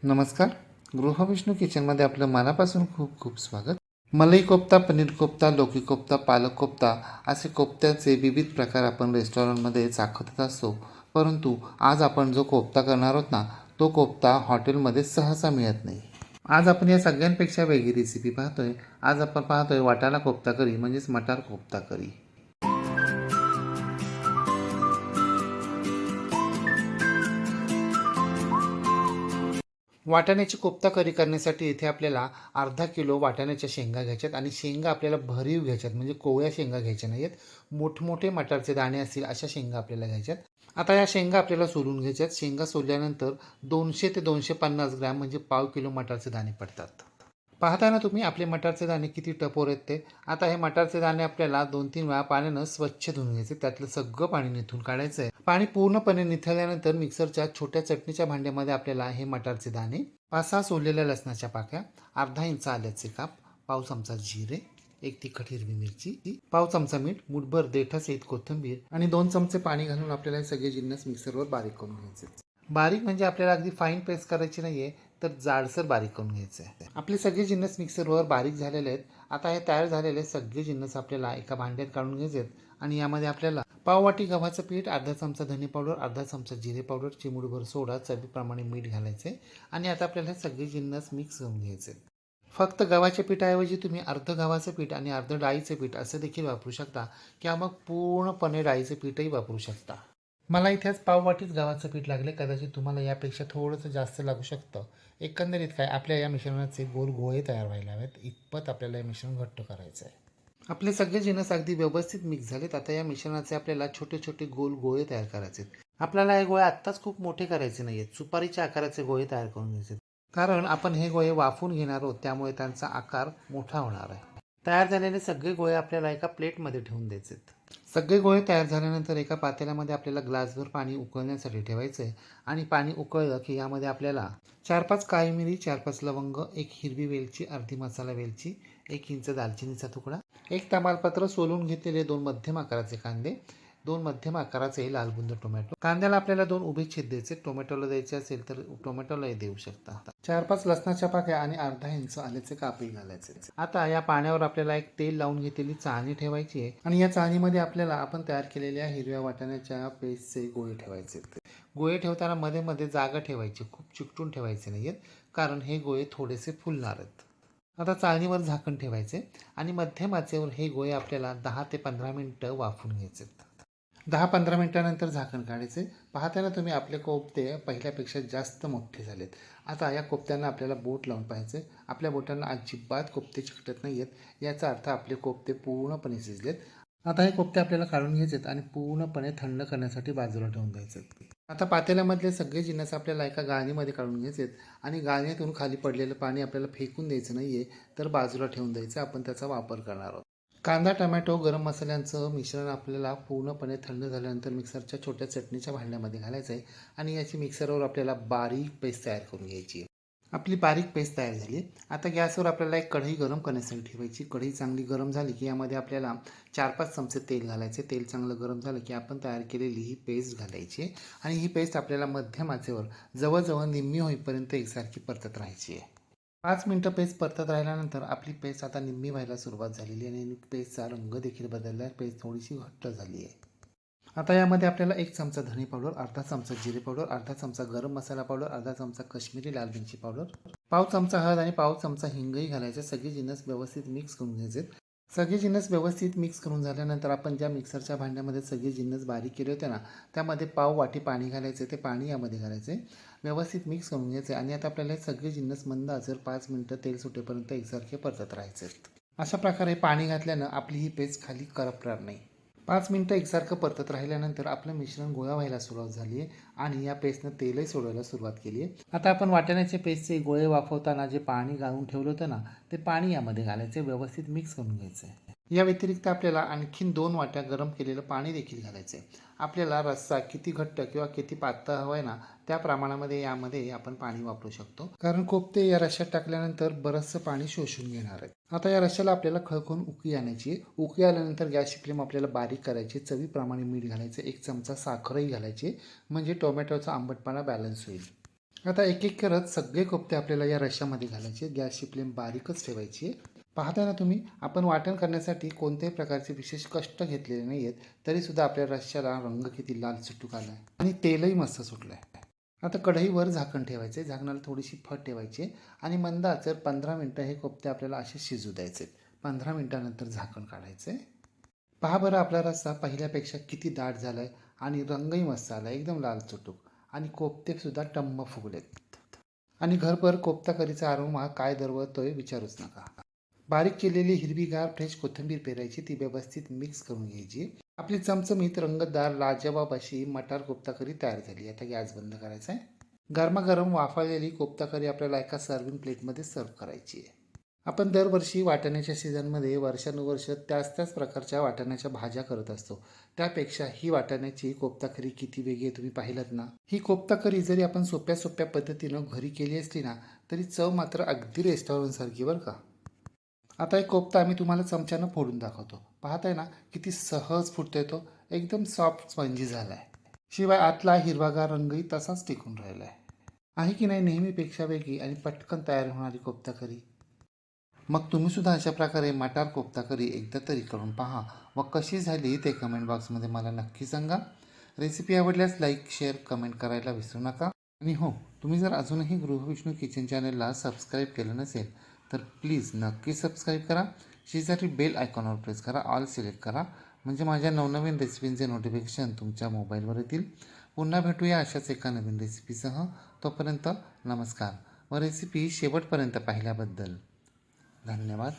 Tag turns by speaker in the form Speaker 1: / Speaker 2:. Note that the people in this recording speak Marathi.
Speaker 1: नमस्कार. गृहविष्णू किचनमध्ये आपलं मनापासून खूप खूप स्वागत. मलाई कोफ्ता, पनीर कोफ्ता, लौकी कोफ्ता, पालक कोफ्ता असे कोफ्त्याचे विविध प्रकार आपण रेस्टॉरंटमध्ये चाखत असतो. परंतु आज आपण जो कोफ्ता करणार आहोत ना, तो कोफ्ता हॉटेलमध्ये सहसा मिळत नाही. आज आपण या सगळ्यांपेक्षा वेगळी रेसिपी पाहतोय. आज आपण पाहतोय वाटाणा कोफ्ता करी म्हणजेच मटार कोफ्ता करी. वाटाण्याची कोफ्ता करी करण्यासाठी इथे आपल्याला अर्धा किलो वाटाण्याच्या शेंगा घ्यायच्यात आणि शेंगा आपल्याला भरीव घ्यायच्यात, म्हणजे कोवळ्या शेंगा घ्यायच्या नाहीत. मोठमोठे मटारचे दाणे असतील अशा शेंगा आपल्याला घ्यायच्यात. आता या शेंगा आपल्याला सोलून घ्यायच्यात. शेंगा सोलल्यानंतर 200 ते 250 ग्रॅम म्हणजे पाव किलो मटारचे दाणे पडतात. पाहता ना तुम्ही आपले मटारचे दाणे किती टपोर आहेत ते. आता हे मटारचे दाणे आपल्याला 2-3 वेळा पाण्यानं स्वच्छ धुवून घ्यायचे. त्यातलं सगळं पाणी निथून काढायचं आहे. पाणी पूर्णपणे निथळल्यानंतर मिक्सरच्या छोट्या चटणीच्या भांड्यामध्ये आपल्याला हे मटारचे दाणे, 5-6 सोललेल्या लसणाच्या पाकळ्या, अर्धा इंच आल्याचे काप, पाव चमचा जिरे, एक तिखट हिरवी मिरची, पाव चमचा मीठ, मुठभर देठासहित कोथिंबीर आणि 2 चमचे पाणी घालून आपल्याला हे सगळे जिन्नस मिक्सरवर बारीक करून घ्यायचे. बारीक म्हणजे आपल्याला अगदी फाईन पेस्ट करायची नाहीये, तर जाडसर बारीक करून घ्यायचं आहे. आपले सगळे जिन्नस मिक्सरवर बारीक झालेले आहेत. आता हे तयार झालेले सगळे जिन्नस आपल्याला एका भांड्यात काढून घ्यायचे आहेत आणि यामध्ये आपल्याला पाववाटी गव्हाचं पीठ, अर्धा चमचा धने पावडर, अर्धा चमचा जिरे पावडर, चिमूटभर सोडा, चवीप्रमाणे मीठ घालायचे आणि आता आपल्याला हे सगळे जिन्नस मिक्स करून घ्यायचे. फक्त गव्हाच्या पिठाऐवजी तुम्ही अर्ध गव्हाचं पीठ आणि अर्ध डाळीचं पीठ असं देखील वापरू शकता किंवा मग पूर्णपणे डाळीचं पीठही वापरू शकता. मला इथेच पाववाटीच गव्हाचं पीठ लागले, कदाचित तुम्हाला यापेक्षा थोडंसं जास्त लागू शकतं. एकंदरीत काय, आपल्या या मिश्रणाचे गोल गोळे तयार व्हायला हवेत इतपत आपल्याला हे मिश्रण घट्ट करायचं आहे. आपले सगळे जिन्नस अगदी व्यवस्थित मिक्स झालेत. आता या मिश्रणाचे आपल्याला छोटे छोटे गोल गोळे तयार करायचे आहेत. आपल्याला हे गोळे आत्ताच खूप मोठे करायचे नाही आहेत. सुपारीच्या आकाराचे गोळे तयार करून घ्यायचे, कारण आपण हे गोळे वाफून घेणार आहोत, त्यामुळे त्यांचा आकार मोठा होणार आहे. तयार झालेले सगळे गोळे आपल्याला एका प्लेटमध्ये ठेवून द्यायचे. सगळे गोळे तयार झाल्यानंतर एका पातेल्यामध्ये आपल्याला ग्लासभर पाणी उकळण्यासाठी ठेवायचं आहे आणि पाणी उकळलं की यामध्ये आपल्याला 4-5 काळी मिरी, 4-5 लवंग, एक हिरवी वेलची, अर्धी मसाला वेलची, 1 इंच दालचिनीचा तुकडा, एक तमालपत्र, सोलून घेतलेले 2 मध्यम आकाराचे कांदे, 2 मध्यम आकाराचे लालबुंद टोमॅटो. कांद्याला आपल्याला 2 उभे छेद द्यायचे. टोमॅटोला द्यायचे असेल तर टोमॅटोलाही देऊ शकता. 4-5 लसणाच्या पाकळ्या आणि अर्धा इंच आल्याचे कापही घालायचे. आता या पाण्यावर आपल्याला एक तेल लावून घेतलेली चाळणी ठेवायची आहे आणि या चाळणीमध्ये आपल्याला आपण तयार केलेल्या हिरव्या वाटाण्याच्या पेस्टचे गोळे ठेवायचे. गोळे ठेवताना मध्ये मध्ये जागा ठेवायची, खूप चिकटून ठेवायचे नाही आहेत, कारण हे गोळे थोडेसे फुलणार आहेत. आता चाळणीवर झाकण ठेवायचे आणि मध्यम आचेवर हे गोळे आपल्याला 10 ते 15 मिनिटं वाफून घ्यायचे. 10-15 मिनिटानंतर झाकण काढायचे. पाहताना तुम्ही आपले कोफ्ते पहिल्यापेक्षा जास्त मोठे झालेत. आता या कोफ्त्यांना आपल्याला बोट लावून पाहायचे. आपल्या बोटांना अजिबात कोफ्ते चिकटत नाही आहेत, याचा अर्थ आपले कोफ्ते पूर्णपणे शिजलेत. आता हे कोफ्ते आपल्याला काढून घ्यायचेत आणि पूर्णपणे थंड करण्यासाठी बाजूला ठेवून द्यायचे. आता पातेल्यामधले सगळे जिन्नस आपल्याला एका गाळणीमध्ये काढून घ्यायचेत आणि गाळणीतून खाली पडलेलं पाणी आपल्याला फेकून द्यायचं नाही आहे, तर बाजूला ठेवून द्यायचं. आपण त्याचा वापर करणार आहोत. कांदा, टमॅटो, गरम मसाल्यांचं मिश्रण आपल्याला पूर्णपणे थंड झाल्यानंतर मिक्सरच्या छोट्या चटणीच्या भांड्यामध्ये घालायचं आहे आणि याची मिक्सरवर आपल्याला बारीक पेस्ट तयार करून घ्यायची आहे. आपली बारीक पेस्ट तयार झाली. आता गॅसवर आपल्याला एक कढई गरम करण्यासाठी ठेवायची. कढई चांगली गरम झाली की यामध्ये आपल्याला 4-5 चमचे तेल घालायचे. तेल चांगलं गरम झालं की आपण तयार केलेली ही पेस्ट घालायची आणि ही पेस्ट आपल्याला मध्यम आचेवर जवळजवळ निम्मी होईपर्यंत एकसारखी परतत राहायची आहे. 5 मिनटं पेस्ट परतत राहिल्यानंतर आपली पेस्ट आता निम्मी व्हायला सुरुवात झालेली आहे आणि पेस्टचा रंग देखील बदलला आहे. पेस्ट थोडीशी घट्ट झाली आहे. आता यामध्ये आपल्याला 1 चमचा धने पावडर, अर्धा चमचा जिरे पावडर, अर्धा चमचा गरम मसाला पावडर, अर्धा चमचा काश्मीरी लाल मिरची पावडर, पाव चमचा हळद आणि पाव चमचा हिंगही घालायचे. सगळे जिन्नस व्यवस्थित मिक्स करून घ्यायचे. सगळे जिन्नस व्यवस्थित मिक्स करून झाल्यानंतर आपण ज्या मिक्सरच्या भांड्यामध्ये सगळे जिन्नस बारीक केले होते ना, त्यामध्ये पाव वाटी पाणी घालायचे. ते पाणी यामध्ये घालायचे, व्यवस्थित मिक्स करून घ्यायचे आणि आता आपल्याला हे सगळे जिन्नस मंद आचेवर 5 मिनटं तेल सुटेपर्यंत एकसारखे परतत राहायचे. अशा प्रकारे पाणी घातल्यानं आपली ही पेस्ट खाली करपणार नाही. 5 मिनटं एकसारखं परतत राहिल्यानंतर आपलं मिश्रण गोळा व्हायला सुरुवात झाली आहे आणि या पेस्टनं तेलही सोडायला सुरुवात केली आहे. आता आपण वाटाण्याचे पेस्टचे गोळे वाफवताना जे पाणी गाळून ठेवलं होतं ना, ते पाणी यामध्ये घालायचे, व्यवस्थित मिक्स करून घ्यायचं आहे. या व्यतिरिक्त आपल्याला आणखीन 2 वाट्या गरम केलेलं पाणी देखील घालायचं आहे. आपल्याला रस्सा किती घट्ट किंवा किती पातळ हवा आहे ना, त्या प्रमाणामध्ये यामध्ये आपण पाणी वापरू शकतो, कारण कोफ्ते या रश्श्यात टाकल्यानंतर बरंचसं पाणी शोषून घेणार आहे. आता या रश्श्याला आपल्याला खळखळून उकळी आणायची. उकळी आल्यानंतर गॅसची फ्लेम आपल्याला बारीक करायची. चवीप्रमाणे मीठ घालायचं, 1 चमचा साखरही घालायची, म्हणजे टोमॅटोचा आंबटपणा बॅलन्स होईल. आता एक एक करत सगळे कोफ्ते आपल्याला या रश्श्यामध्ये घालायचे. गॅसची फ्लेम बारीकच ठेवायची आहे. पाहताय ना तुम्ही, आपण वाटण करण्यासाठी कोणत्याही प्रकारचे विशेष कष्ट घेतलेले नाही आहेत, तरीसुद्धा आपल्या रश्श्याला रंग किती लाल चुटूक आला आहे आणि तेलही मस्त सुटलं आहे. आता कढईवर झाकण ठेवायचे, झाकणाला थोडीशी फट ठेवायची आणि मंद आचेवर 15 मिनटं हे कोफ्ते आपल्याला असे शिजू द्यायचे. 15 मिनटानंतर झाकण काढायचे. पहा बरं, आपला रस्सा पहिल्यापेक्षा किती दाट झाला आहे आणि रंगही मस्त आला, एकदम लाल चुटूक आणि कोफ्तेसुद्धा टम्म फुगलेत. आणि घरभर कोफ्ता करीचा अरोमा काय दरवळतोय विचारूच नका. बारीक केलेली हिरवीगार फ्रेश कोथिंबीर पेरायची, ती व्यवस्थित मिक्स करून घ्यायची. आपली चमचमीत रंगतदार लाजवाब अशी मटार कोफ्ता करी तयार झाली. आता गॅस बंद करायचा आहे. गरमागरम वाफाळलेली कोफ्ता करी आपल्याला एका सर्विंग प्लेटमध्ये सर्व करायची आहे. आपण दरवर्षी वाटाण्याच्या सीझनमध्ये वर्षानुवर्ष त्याच प्रकारच्या वाटाण्याच्या भाज्या करत असतो. त्यापेक्षा ही वाटाण्याची कोफ्ता करी किती वेगळी आहे तुम्ही पाहिलंत ना. ही कोफ्ता करी जरी आपण सोप्या सोप्या पद्धतीनं घरी केली असली ना, तरी चव मात्र अगदी रेस्टॉरंटसारखी बरं का. आता एक कोफ्ता आम्ही तुम्हाला चमच्यानं फोडून दाखवतो. पाहताय ना किती सहज फुटतोय तो, एकदम सॉफ्ट स्पंजी झाला आहे. शिवाय आतला हिरवागार रंगही तसाच टिकून राहिला आहे की नाही. नेहमीपेक्षा वेगळी आणि पटकन तयार होणारी कोफ्ता करी. मग तुम्हीसुद्धा अशा प्रकारे मटार कोफ्ता करी एकदा तरी करून पहा व कशी झाली ते कमेंट बॉक्समध्ये मला नक्की सांगा. रेसिपी आवडल्यास लाईक, शेअर, कमेंट करायला विसरू नका. आणि हो, तुम्ही जर अजूनही गृहविष्णू किचन चॅनलला सबस्क्राईब केलं नसेल तर प्लीज नक्की सबस्क्राईब करा. शेजारी बेल आयकॉनवर प्रेस करा, ऑल सिलेक्ट करा, म्हणजे माझ्या नवनवीन रेसिपींचे नोटिफिकेशन तुमच्या मोबाईलवर येतील. पुन्हा भेटूया अशाच एका नवीन रेसिपीसह. तोपर्यंत नमस्कार व रेसिपी शेवटपर्यंत पाहिल्याबद्दल धन्यवाद.